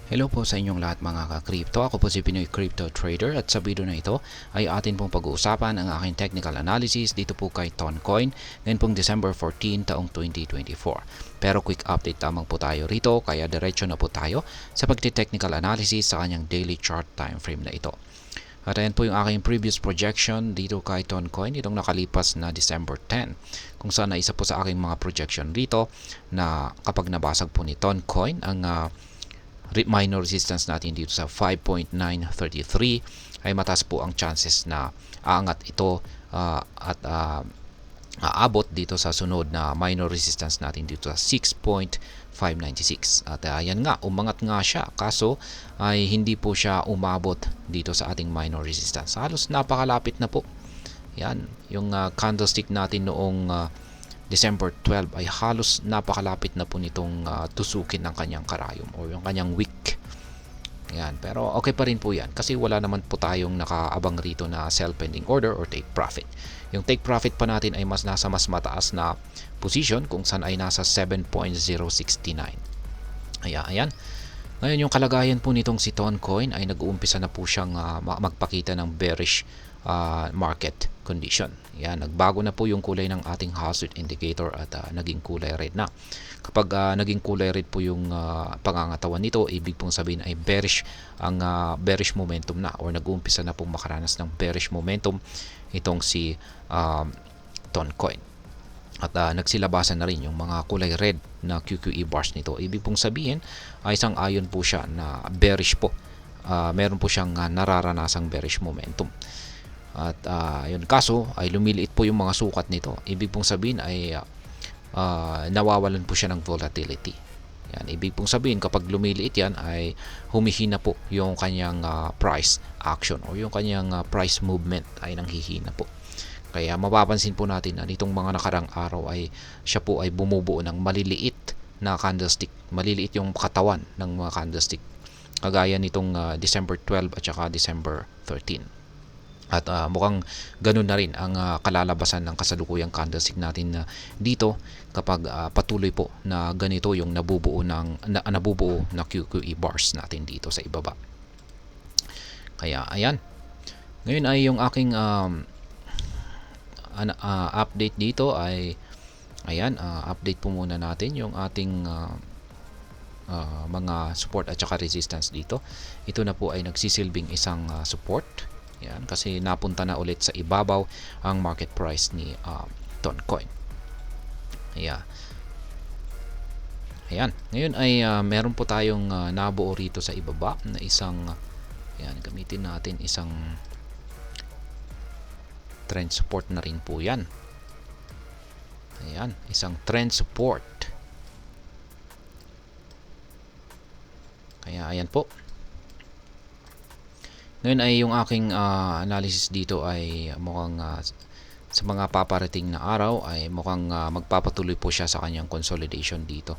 Hello po sa inyong lahat mga ka-crypto. Ako po si Pinoy Crypto Trader at sa video na ito ay atin pong pag-uusapan ang aking technical analysis dito po kay Toncoin ngayon pong December 14 taong 2024. Pero quick update lamang po tayo rito kaya diretso na po tayo sa pagti-technical analysis sa kanyang daily chart time frame na ito. At ayan po yung aking previous projection dito kay Toncoin itong nakalipas na December 10 kung saan na isa po sa aking mga projection rito na kapag nabasag po ni Toncoin ang minor resistance natin dito sa 5.933 ay mataas po ang chances na aangat ito at aabot dito sa sunod na minor resistance natin dito sa 6.596 at yan nga, umangat nga siya kaso ay hindi po siya umabot dito sa ating minor resistance. Halos napakalapit na po. Yan, yung candlestick natin noong December 12 ay halos napakalapit na po nitong tusukin ng kanyang karayom o yung kanyang wick. Yan, pero okay pa rin po yan kasi wala naman po tayong nakaabang rito na sell pending order or take profit. Yung take profit pa natin ay nasa mas mataas na position kung saan ay nasa 7.069. Ayan. Ngayon yung kalagayan po nitong si Toncoin ay nag-uumpisa na po siyang magpakita ng bearish market condition. Yan, nagbago na po yung kulay ng ating hazard indicator at naging kulay red na. Kapag naging kulay red po yung pangangatawan nito, ibig pong sabihin ay bearish ang bearish momentum na or nag-uumpisa na pong makaranas ng bearish momentum itong si Toncoin. At nagsilabasan na rin yung mga kulay red na QQE bars nito. Ibig pong sabihin ay isang ayon po siya na bearish po. Meron po siyang nararanasang bearish momentum. At yun, kaso ay lumiliit po yung mga sukat nito. Ibig pong sabihin ay nawawalan po siya ng volatility. Yan, ibig pong sabihin kapag lumiliit yan ay humihina po yung kanyang price action o yung kanyang price movement ay nanghihina po. Kaya mapapansin po natin na nitong mga nakarang araw ay siya po ay bumubuo ng maliliit na candlestick. Maliliit yung katawan ng mga candlestick. Kagaya nitong December 12 at saka December 13. At mukhang ganun na rin ang kalalabasan ng kasalukuyang candlestick natin dito kapag patuloy po na ganito yung nabubuo na QQE bars natin dito sa ibaba. Kaya ayan. Ngayon ay yung aking update dito ay ayan, update po muna natin yung ating mga support at saka resistance dito. Ito na po ay nagsisilbing isang support. Yan, kasi napunta na ulit sa ibabaw ang market price ni Toncoin. Ayan. Ngayon ay meron po tayong nabuo rito sa ibaba na isang ayan, gamitin natin isang trend support na rin po yan. Ayan, isang trend support. Kaya ayan po. Ngayon ay yung aking analysis dito ay mukhang sa mga paparating na araw ay mukhang magpapatuloy po siya sa kanyang consolidation dito.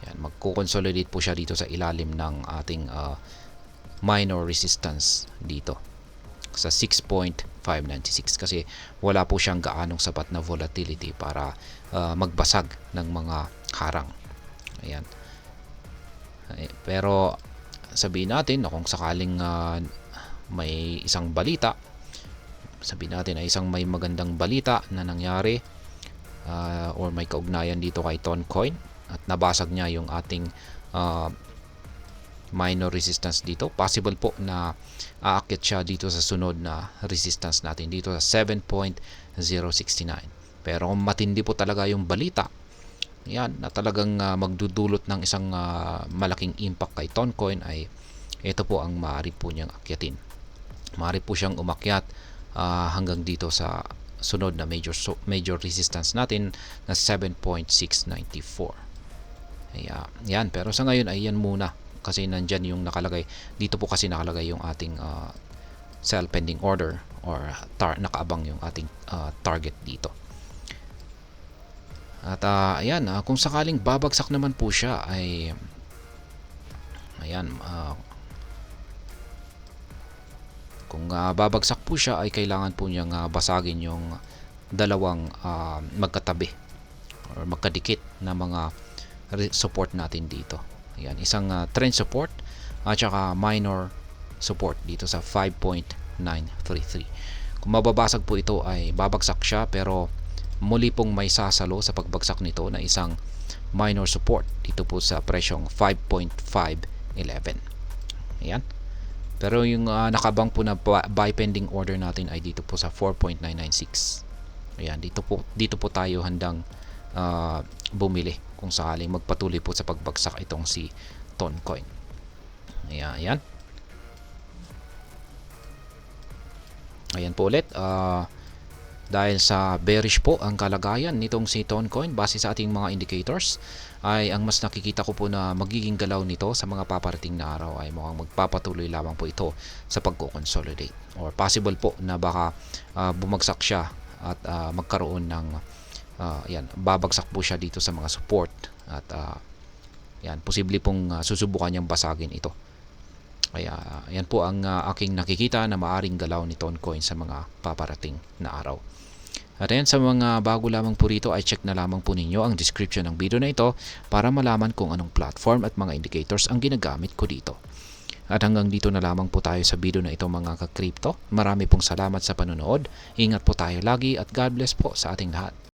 Yan, magko-consolidate po siya dito sa ilalim ng ating minor resistance dito sa 6.596 kasi wala po siyang gaanong sapat na volatility para magbasag ng mga harang. Ayan. Pero sabihin natin na kung sakaling may isang balita, sabihin natin ay isang may magandang balita na nangyari or may kaugnayan dito kay Toncoin at nabasag niya yung ating minor resistance dito, possible po na aakyat siya dito sa sunod na resistance natin dito sa 7.069. Pero kung matindi po talaga yung balita, yan, na talagang magdudulot ng isang malaking impact kay Toncoin ay ito po ang maaari po niyang akyatin. Maaari po siyang umakyat hanggang dito sa sunod na major resistance natin na 7.694. Yan, pero sa ngayon ay yan muna kasi nandyan yung nakalagay. Dito po kasi nakalagay yung ating sell pending order or nakaabang yung ating target dito. At ayan, kung sakaling babagsak naman po siya ay ayan, kung babagsak po siya ay kailangan po niyang basagin yung dalawang magkatabi or magkadikit na mga support natin dito. Ayan, isang trend support at saka minor support dito sa 5.933. Kung mababasag po ito ay babagsak siya, pero muli pong may sasalo sa pagbagsak nito na isang minor support dito po sa presyong 5.511. Ayan. Pero yung nakabang po na buy pending order natin ay dito po sa 4.996. Ayan, dito po tayo handang bumili kung sakaling magpatuloy po sa pagbagsak itong si Toncoin. Ayan, ayan. Ayan po ulit. Dahil sa bearish po ang kalagayan nitong si Toncoin base sa ating mga indicators, ay ang mas nakikita ko po na magiging galaw nito sa mga paparating na araw ay mukhang magpapatuloy lamang po ito sa pagko-consolidate, or possible po na baka bumagsak siya at magkaroon ng yan, babagsak po siya dito sa mga support at yan, posible pong susubukan niyang basagin ito. Kaya yan po ang aking nakikita na maaring galaw ni Toncoin sa mga paparating na araw. At ayan, sa mga bago lamang po rito ay check na lamang po ninyo ang description ng video na ito para malaman kung anong platform at mga indicators ang ginagamit ko dito. At hanggang dito na lamang po tayo sa video na ito mga ka-crypto. Marami pong salamat sa panonood. Ingat po tayo lagi at God bless po sa ating lahat.